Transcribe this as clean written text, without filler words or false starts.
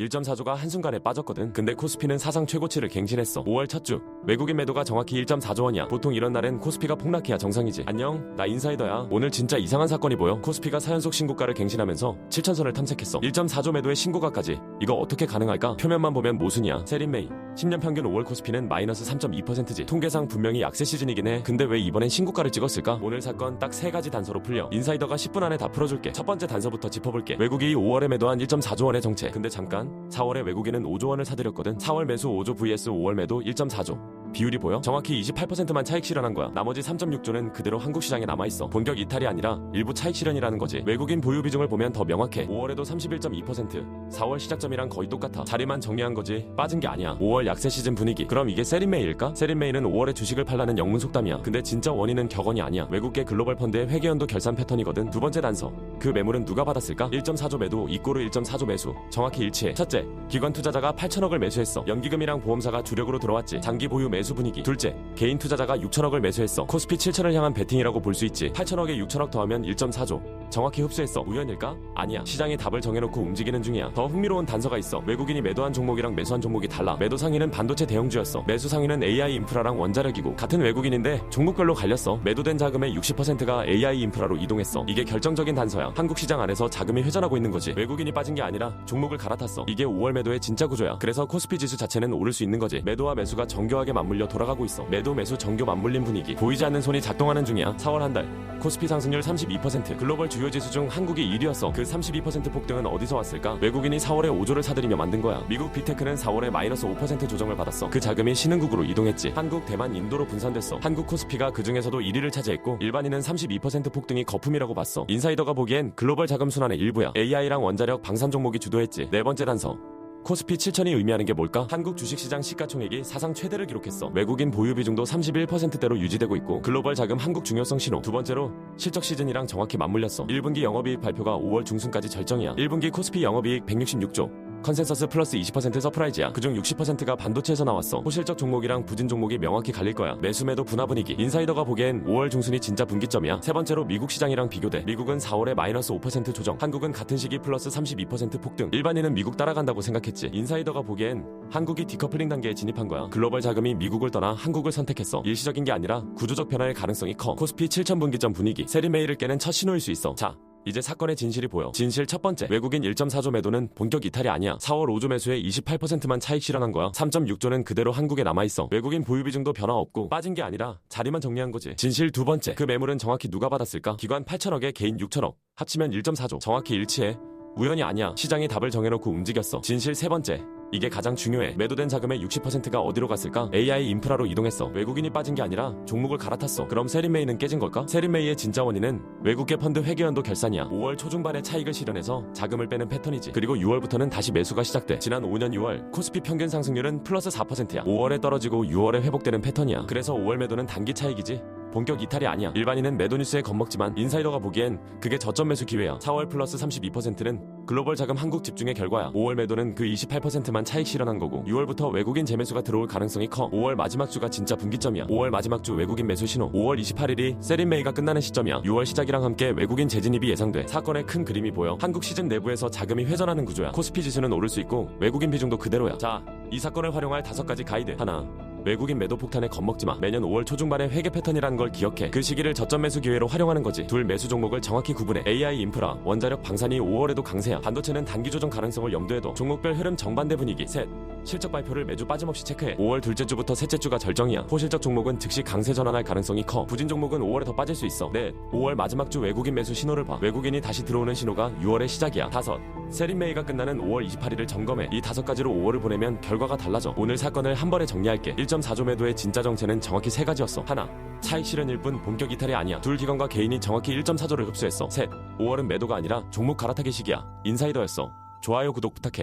1.4조가 한순간에 빠졌거든. 근데 코스피는 사상 최고치를 갱신했어. 5월 첫 주 외국인 매도가 정확히 1.4조 원이야. 보통 이런 날엔 코스피가 폭락해야 정상이지. 안녕, 나 인사이더야. 오늘 진짜 이상한 사건이 보여. 코스피가 4연속 신고가를 갱신하면서 7천선을 탐색했어. 1.4조 매도의 신고가까지. 이거 어떻게 가능할까? 표면만 보면 모순이야. 세린메이 10년 평균 5월 코스피는 마이너스 3.2%지. 통계상 분명히 약세 시즌이긴 해. 근데 왜 이번엔 신고가를 찍었을까? 오늘 사건 딱 3가지 단서로 풀려. 인사이더가 10분 안에 다 풀어줄게. 첫 번째 단서부터 짚어볼게. 외국인이 5월에 매도한 1.4조 원의 정체. 근데 잠깐, 4월에 외국인은 5조 원을 사들였거든. 4월 매수 5조 vs 5월 매도 1.4조. 비율이 보여? 정확히 28%만 차익 실현한 거야. 나머지 3.6조는 그대로 한국 시장에 남아있어. 본격 이탈이 아니라 일부 차익 실현이라는 거지. 외국인 보유 비중을 보면 더 명확해. 5월에도 31.2%, 4월 시작점이랑 거의 똑같아. 자리만 정리한 거지 빠진 게 아니야. 5월 약세 시즌 분위기. 그럼 이게 세린메이일까? 세린메이는 5월에 주식을 팔라는 영문 속담이야. 근데 진짜 원인은 격언이 아니야. 외국계 글로벌 펀드의 회계연도 결산 패턴이거든. 두 번째 단서, 그 매물은 누가 받았을까? 1.4조 매도 이꼬르 1.4조 매수. 정확히 일치해. 첫째, 기관 투자자가 8천억을 매수했어. 연기금이랑 보험사가 주력으로 들어왔지. 장기 보유 매수 분위기. 둘째, 개인 투자자가 6천억을 매수했어. 코스피 7천을 향한 베팅이라고 볼 수 있지. 8천억에 6천억 더하면 1.4조. 정확히 흡수했어. 우연일까? 아니야. 시장이 답을 정해놓고 움직이는 중이야. 더 흥미로운 단서가 있어. 외국인이 매도한 종목이랑 매수한 종목이 달라. 매도 상위는 반도체 대형주였어. 매수 상위는 AI 인프라랑 원자력이고, 같은 외국인인데 종목별로 갈렸어. 매도된 자금의 60%가 AI 인프라로 이동했어. 이게 결정적인 단서야. 한국 시장 안에서 자금이 회전하고 있는 거지. 외국인이 빠진 게 아니라 종목을 갈아탔어. 이게 5월 매도의 진짜 구조야. 그래서 코스피 지수 자체는 오를 수 있는 거지. 매도와 매수가 정교하게 맞물려 돌아가고 있어. 매도 매수 정교 맞물린 분위기. 보이지 않는 손이 작동하는 중이야. 4월 한 달 코스피 상승률 32%. 글로벌 주요 지수 중 한국이 1위였어. 그 32% 폭등은 어디서 왔을까? 외국인이 4월에 5조를 사들이며 만든 거야. 미국 빅테크는 4월에 마이너스 5% 조정을 받았어. 그 자금이 신흥국으로 이동했지. 한국, 대만, 인도로 분산됐어. 한국 코스피가 그 중에서도 1위를 차지했고, 일반인은 32% 폭등이 거품이라고 봤어. 인사이더가 보기엔 글로벌 자금 순환의 일부야. AI랑 원자력, 방산 종목이 주도했지. 네 번째 단서, 코스피 7천이 의미하는 게 뭘까? 한국 주식시장 시가총액이 사상 최대를 기록했어. 외국인 보유 비중도 31%대로 유지되고 있고, 글로벌 자금 한국 중요성 신호. 두 번째로, 실적 시즌이랑 정확히 맞물렸어. 1분기 영업이익 발표가 5월 중순까지 절정이야. 1분기 코스피 영업이익 166조. 컨센서스 플러스 20% 서프라이즈야. 그중 60%가 반도체에서 나왔어. 호실적 종목이랑 부진 종목이 명확히 갈릴 거야. 매수매도 분화 분위기. 인사이더가 보기엔 5월 중순이 진짜 분기점이야. 세 번째로, 미국 시장이랑 비교돼. 미국은 4월에 마이너스 5% 조정. 한국은 같은 시기 플러스 32% 폭등. 일반인은 미국 따라간다고 생각했지. 인사이더가 보기엔 한국이 디커플링 단계에 진입한 거야. 글로벌 자금이 미국을 떠나 한국을 선택했어. 일시적인 게 아니라 구조적 변화의 가능성이 커. 코스피 7천 분기점 분위기. 세린메이를 깨는 첫 신호일 수 있어. 자, 이제 사건의 진실이 보여. 진실 첫 번째, 외국인 1.4조 매도는 본격 이탈이 아니야. 4월 5조 매수에 28%만 차익 실현한 거야. 3.6조는 그대로 한국에 남아있어. 외국인 보유 비중도 변화 없고, 빠진 게 아니라 자리만 정리한 거지. 진실 두 번째, 그 매물은 정확히 누가 받았을까? 기관 8천억에 개인 6천억, 합치면 1.4조. 정확히 일치해. 우연이 아니야. 시장이 답을 정해놓고 움직였어. 진실 세 번째, 이게 가장 중요해. 매도된 자금의 60%가 어디로 갔을까? AI 인프라로 이동했어. 외국인이 빠진 게 아니라 종목을 갈아탔어. 그럼 세린메이는 깨진 걸까? 세린메이의 진짜 원인은 외국계 펀드 회계연도 결산이야. 5월 초중반에 차익을 실현해서 자금을 빼는 패턴이지. 그리고 6월부터는 다시 매수가 시작돼. 지난 5년 6월 코스피 평균 상승률은 플러스 4%야. 5월에 떨어지고 6월에 회복되는 패턴이야. 그래서 5월 매도는 단기 차익이지 본격 이탈이 아니야. 일반인은 매도 뉴스에 겁먹지만 인사이더가 보기엔 그게 저점 매수 기회야. 4월 플러스 32%는 글로벌 자금 한국 집중의 결과야. 5월 매도는 그 28%만 차익 실현한 거고, 6월부터 외국인 재매수가 들어올 가능성이 커. 5월 마지막 주가 진짜 분기점이야. 5월 마지막 주 외국인 매수 신호. 5월 28일이 세린메이가 끝나는 시점이야. 6월 시작이랑 함께 외국인 재진입이 예상돼. 사건의 큰 그림이 보여. 한국 시즌 내부에서 자금이 회전하는 구조야. 코스피 지수는 오를 수 있고 외국인 비중도 그대로야. 자, 이 사건을 활용할 5가지 가이드. 하나, 외국인 매도 폭탄에 겁먹지마. 매년 5월 초중반의 회계 패턴이라는 걸 기억해. 그 시기를 저점 매수 기회로 활용하는 거지. 둘, 매수 종목을 정확히 구분해. AI 인프라, 원자력, 방산이 5월에도 강세야. 반도체는 단기 조정 가능성을 염두에 둬. 종목별 흐름 정반대 분위기. 셋, 실적 발표를 매주 빠짐없이 체크해. 5월 둘째 주부터 셋째 주가 절정이야. 호실적 종목은 즉시 강세 전환할 가능성이 커. 부진 종목은 5월에 더 빠질 수 있어. 넷, 5월 마지막 주 외국인 매수 신호를 봐. 외국인이 다시 들어오는 신호가 6월의 시작이야. 다섯, 세린메이가 끝나는 5월 28일을 점검해. 이 5가지로 5월을 보내면 결과가 달라져. 오늘 사건을 한 번에 정리할게. 1.4조 매도의 진짜 정체는 정확히 3가지였어. 하나, 차익 실현일 뿐 본격 이탈이 아니야. 둘, 기관과 개인이 정확히 1.4조를 흡수했어. 셋, 5월은 매도가 아니라 종목 갈아타기 시기야. 인사이더였어. 좋아요, 구독 부탁해.